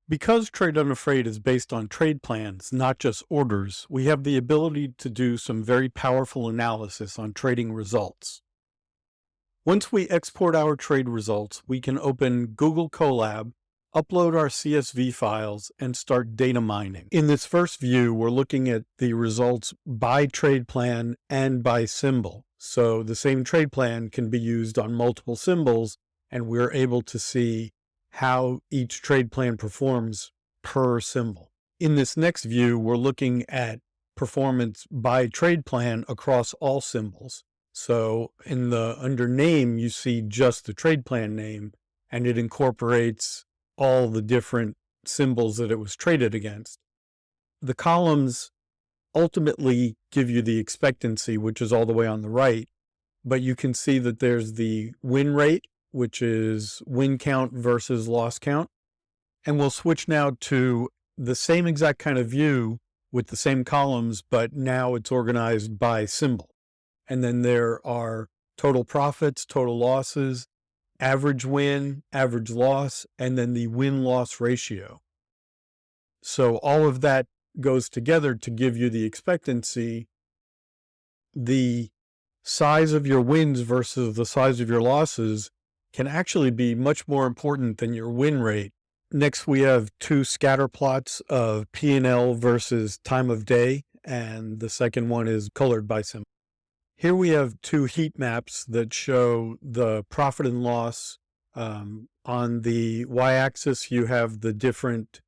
Because Trade Unafraid is based on trade plans, not just orders, we have the ability to do some very powerful analysis on trading results. Once we export our trade results, we can open Google Colab, upload our CSV files, and start data mining. In this first view, we're looking at the results by trade plan and by symbol. So the same trade plan can be used on multiple symbols, and we're able to see how each trade plan performs per symbol. In this next view, we're looking at performance by trade plan across all symbols. So under name, you see just the trade plan name, and it incorporates all the different symbols that it was traded against. The columns ultimately give you the expectancy, which is all the way on the right, but you can see that there's the win rate, which is win count versus loss count. And we'll switch now to the same exact kind of view with the same columns, but now it's organized by symbol. And then there are total profits, total losses, average win, average loss, and then the win-loss ratio. So all of that goes together to give you the expectancy. The size of your wins versus the size of your losses can actually be much more important than your win rate. Next, we have two scatter plots of P&L versus time of day, and the second one is colored by symbol. Here we have two heat maps that show the profit and loss. On the y-axis, you have the different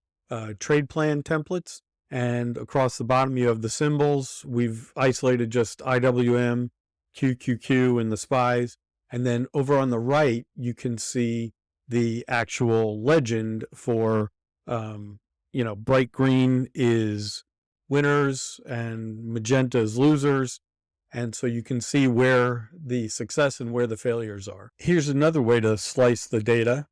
trade plan templates, and across the bottom, you have the symbols. We've isolated just IWM, QQQ, and the SPYs. And then over on the right, you can see the actual legend for, bright green is winners and magenta is losers. And so you can see where the success and where the failures are. Here's another way to slice the data.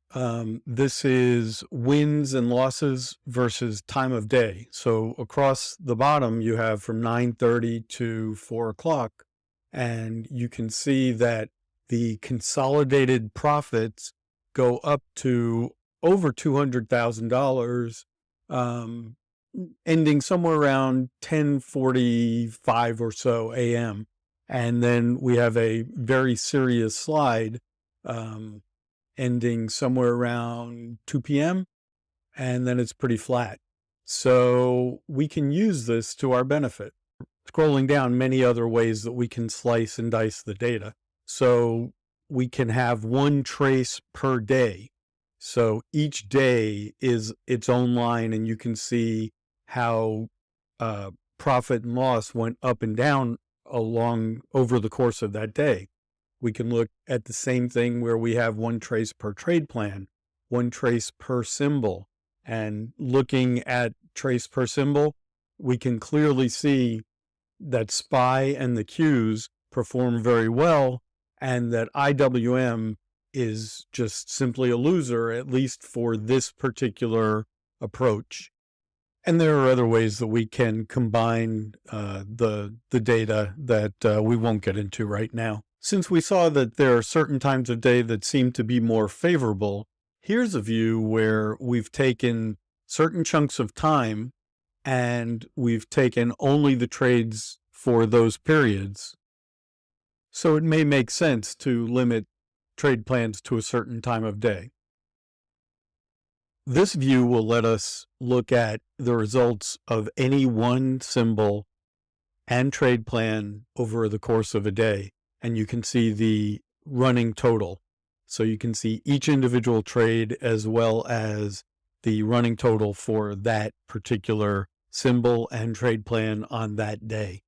This is wins and losses versus time of day. So across the bottom, you have from 9:30 to 4 o'clock. And you can see that the consolidated profits go up to over $200,000, ending somewhere around 10:45 or so a.m. And then we have a very serious slide ending somewhere around 2 p.m. And then it's pretty flat. So we can use this to our benefit. Scrolling down, many other ways that we can slice and dice the data. So we can have one trace per day. So each day is its own line, and you can see how profit and loss went up and down over the course of that day. We can look at the same thing where we have one trace per trade plan, one trace per symbol. And looking at trace per symbol, we can clearly see that SPY and the Qs perform very well, and that IWM is just simply a loser, at least for this particular approach. And there are other ways that we can combine the data that we won't get into right now. Since we saw that there are certain times of day that seem to be more favorable, here's a view where we've taken certain chunks of time and we've taken only the trades for those periods. So it may make sense to limit trade plans to a certain time of day. This view will let us look at the results of any one symbol and trade plan over the course of a day, and you can see the running total. So you can see each individual trade as well as the running total for that particular symbol and trade plan on that day.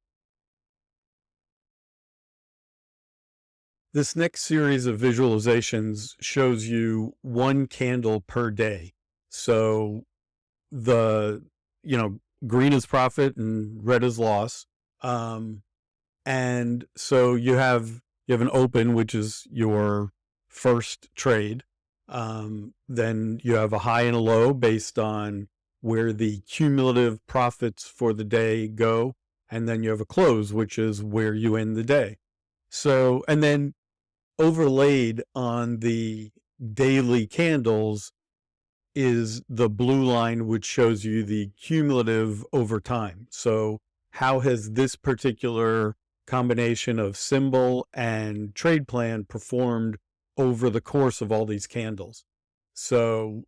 This next series of visualizations shows you one candle per day. So green is profit and red is loss. And so you have an open, which is your first trade. Then you have a high and a low based on where the cumulative profits for the day go. And then you have a close, which is where you end the day. So, and then overlaid on the daily candles is the blue line, which shows you the cumulative over time. So how has this particular combination of symbol and trade plan performed over the course of all these candles? So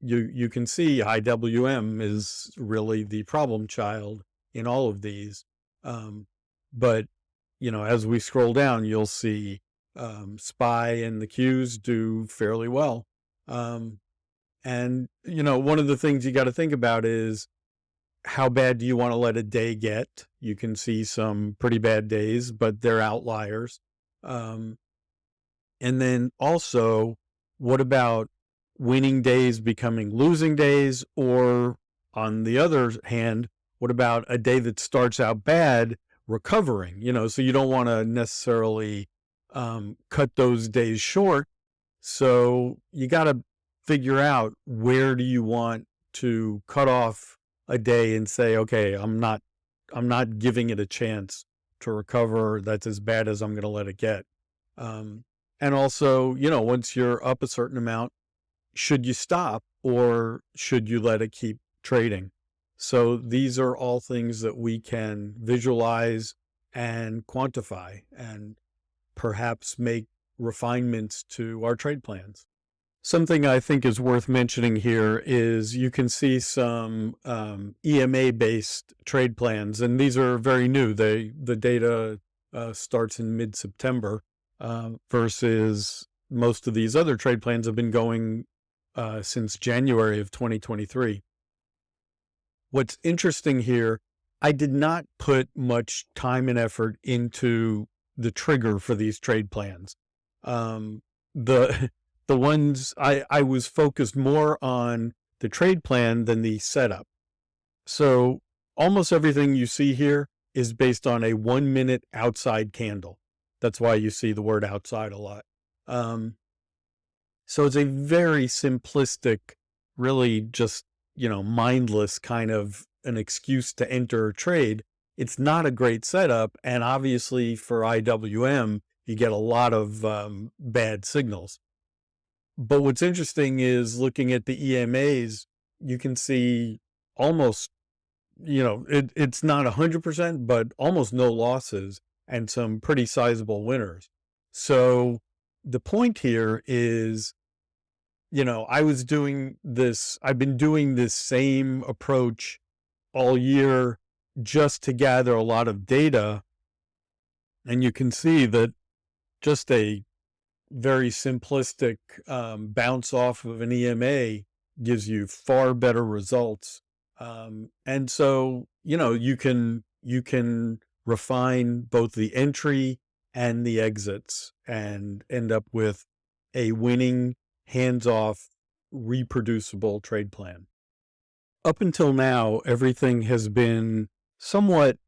you can see IWM is really the problem child in all of these. But as we scroll down, you'll see SPY and the Qs do fairly well. And one of the things you got to think about is, how bad do you want to let a day get? You can see some pretty bad days, but they're outliers. And then also, what about winning days becoming losing days? Or on the other hand, what about a day that starts out bad recovering? So you don't want to necessarily cut those days short. So you got to figure out, where do you want to cut off a day and say, okay, I'm not giving it a chance to recover. That's as bad as I'm going to let it get. And also, once you're up a certain amount, should you stop or should you let it keep trading? So these are all things that we can visualize and quantify and perhaps make refinements to our trade plans. Something I think is worth mentioning here is you can see some EMA-based trade plans, and these are very new. The data starts in mid-September versus most of these other trade plans have been going since January of 2023. What's interesting here, I did not put much time and effort into the trigger for these trade plans. The ones I was focused more on the trade plan than the setup. So almost everything you see here is based on a 1 minute outside candle. That's why you see the word outside a lot. So it's a very simplistic, really just, mindless kind of an excuse to enter a trade. It's not a great setup. And obviously for IWM, you get a lot of bad signals. But what's interesting is, looking at the EMAs, you can see almost, it's not 100%, but almost no losses and some pretty sizable winners. So the point here is, I've been doing this same approach all year just to gather a lot of data. And you can see that just a very simplistic bounce off of an EMA gives you far better results. And so, you can refine both the entry and the exits and end up with a winning, hands-off, reproducible trade plan. Up until now, everything has been somewhat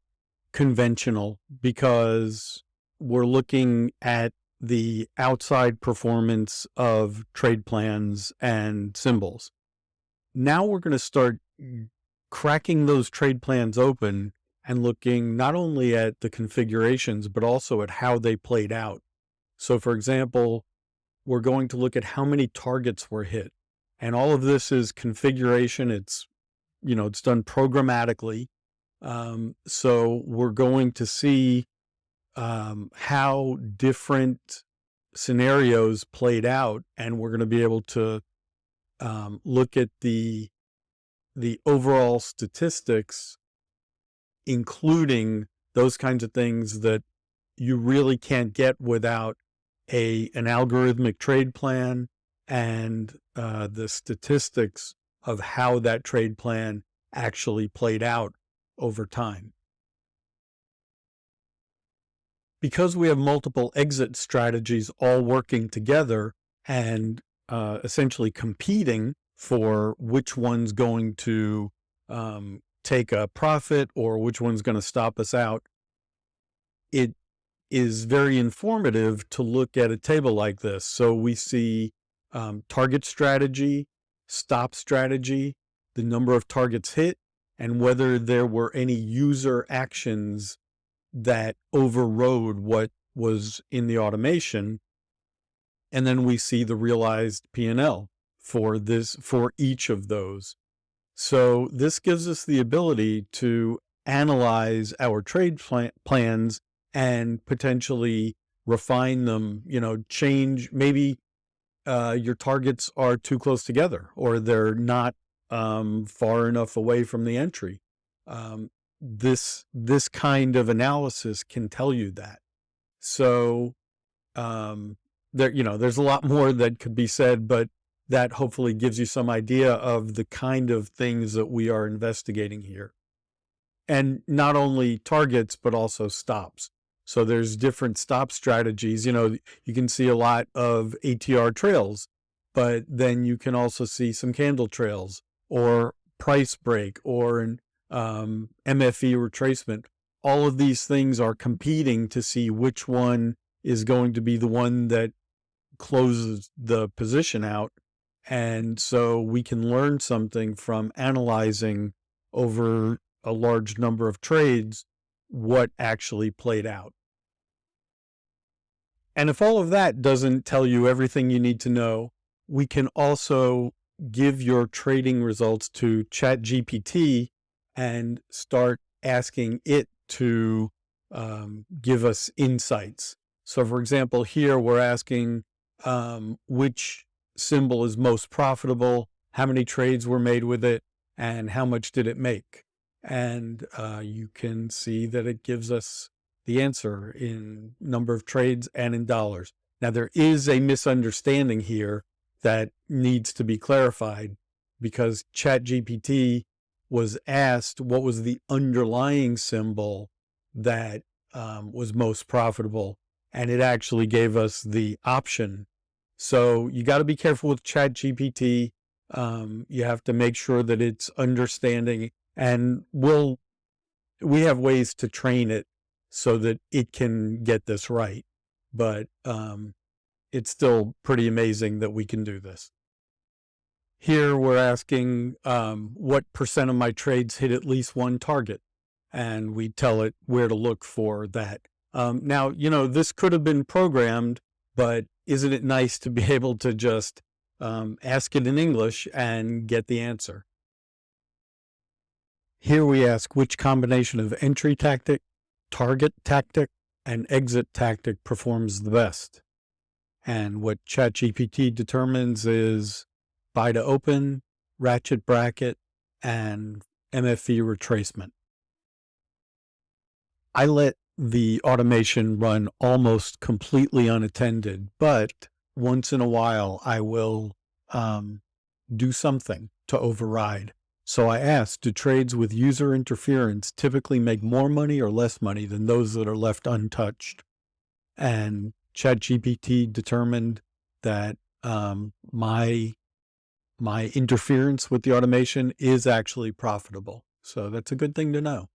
conventional because we're looking at the outside performance of trade plans and symbols. Now we're going to start cracking those trade plans open and looking not only at the configurations, but also at how they played out. So for example, we're going to look at how many targets were hit. And all of this is configuration. It's done programmatically. So we're going to see how different scenarios played out, and we're going to be able to look at the overall statistics, including those kinds of things that you really can't get without an algorithmic trade plan and the statistics of how that trade plan actually played out over time. Because we have multiple exit strategies all working together and essentially competing for which one's going to take a profit or which one's going to stop us out, it is very informative to look at a table like this. So we see target strategy, stop strategy, the number of targets hit, and whether there were any user actions that overrode what was in the automation. And then we see the realized P&L for each of those. So this gives us the ability to analyze our trade plans and potentially refine them, change. Maybe your targets are too close together, or they're not far enough away from the entry. This kind of analysis can tell you that. So there's a lot more that could be said, but that hopefully gives you some idea of the kind of things that we are investigating here. And not only targets, but also stops. So there's different stop strategies. You can see a lot of ATR trails, but then you can also see some candle trails or price break or an MFE retracement. All of these things are competing to see which one is going to be the one that closes the position out. And so we can learn something from analyzing over a large number of trades what actually played out. And if all of that doesn't tell you everything you need to know, we can also give your trading results to ChatGPT and start asking it to give us insights. So for example, here we're asking which symbol is most profitable, how many trades were made with it, and how much did it make. And you can see that it gives us the answer in number of trades and in dollars. Now, there is a misunderstanding here that needs to be clarified, because ChatGPT was asked what was the underlying symbol that was most profitable, and it actually gave us the option. So you got to be careful with ChatGPT. You have to make sure that it's understanding, and we have ways to train it so that it can get this right. But it's still pretty amazing that we can do this. Here we're asking what percent of my trades hit at least one target, and we tell it where to look for that. Now, this could have been programmed, but isn't it nice to be able to just ask it in English and get the answer? Here we ask which combination of entry tactic, target tactic, and exit tactic performs the best. And what ChatGPT determines is buy to open, ratchet bracket, and MFE retracement. I let the automation run almost completely unattended, but once in a while I will do something to override. So I asked, do trades with user interference typically make more money or less money than those that are left untouched? And ChatGPT determined that my interference with the automation is actually profitable. So that's a good thing to know.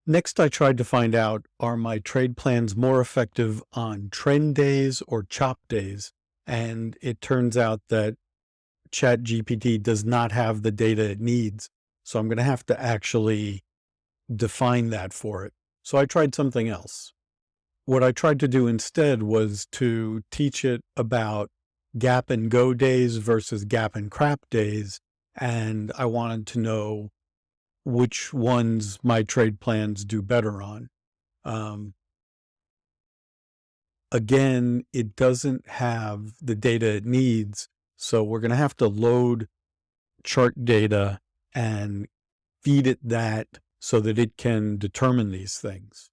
Next, I tried to find out, are my trade plans more effective on trend days or chop days? And it turns out that ChatGPT does not have the data it needs. So I'm going to have to actually define that for it. So I tried something else. What I tried to do instead was to teach it about gap and go days versus gap and crap days. And I wanted to know which ones my trade plans do better on. Again, it doesn't have the data it needs. So we're going to have to load chart data and feed it that so that it can determine these things.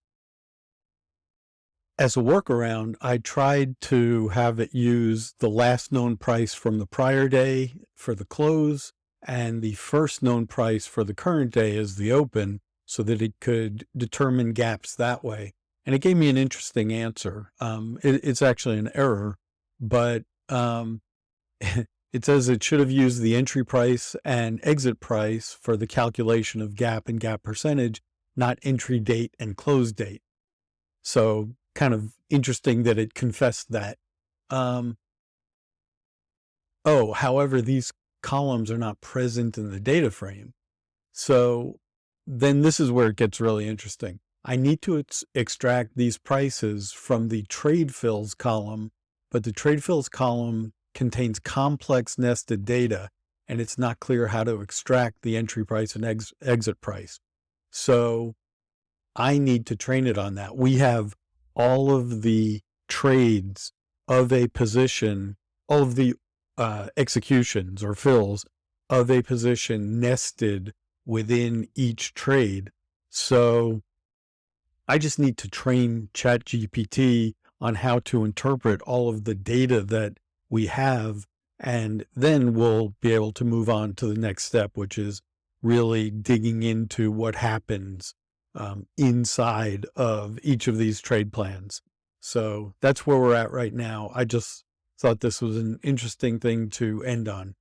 As a workaround, I tried to have it use the last known price from the prior day for the close and the first known price for the current day as the open, so that it could determine gaps that way. And it gave me an interesting answer. It's actually an error, but it says it should have used the entry price and exit price for the calculation of gap and gap percentage, not entry date and close date. So kind of interesting that it confessed that. However, these columns are not present in the data frame. So then this is where it gets really interesting. I need to extract these prices from the trade fills column, but the trade fills column contains complex nested data, and it's not clear how to extract the entry price and exit price. So I need to train it on that. We have all of the trades of a position, all of the executions or fills of a position nested within each trade. So I just need to train ChatGPT on how to interpret all of the data that we have, and then we'll be able to move on to the next step, which is really digging into what happens inside of each of these trade plans. So that's where we're at right now. I just thought this was an interesting thing to end on.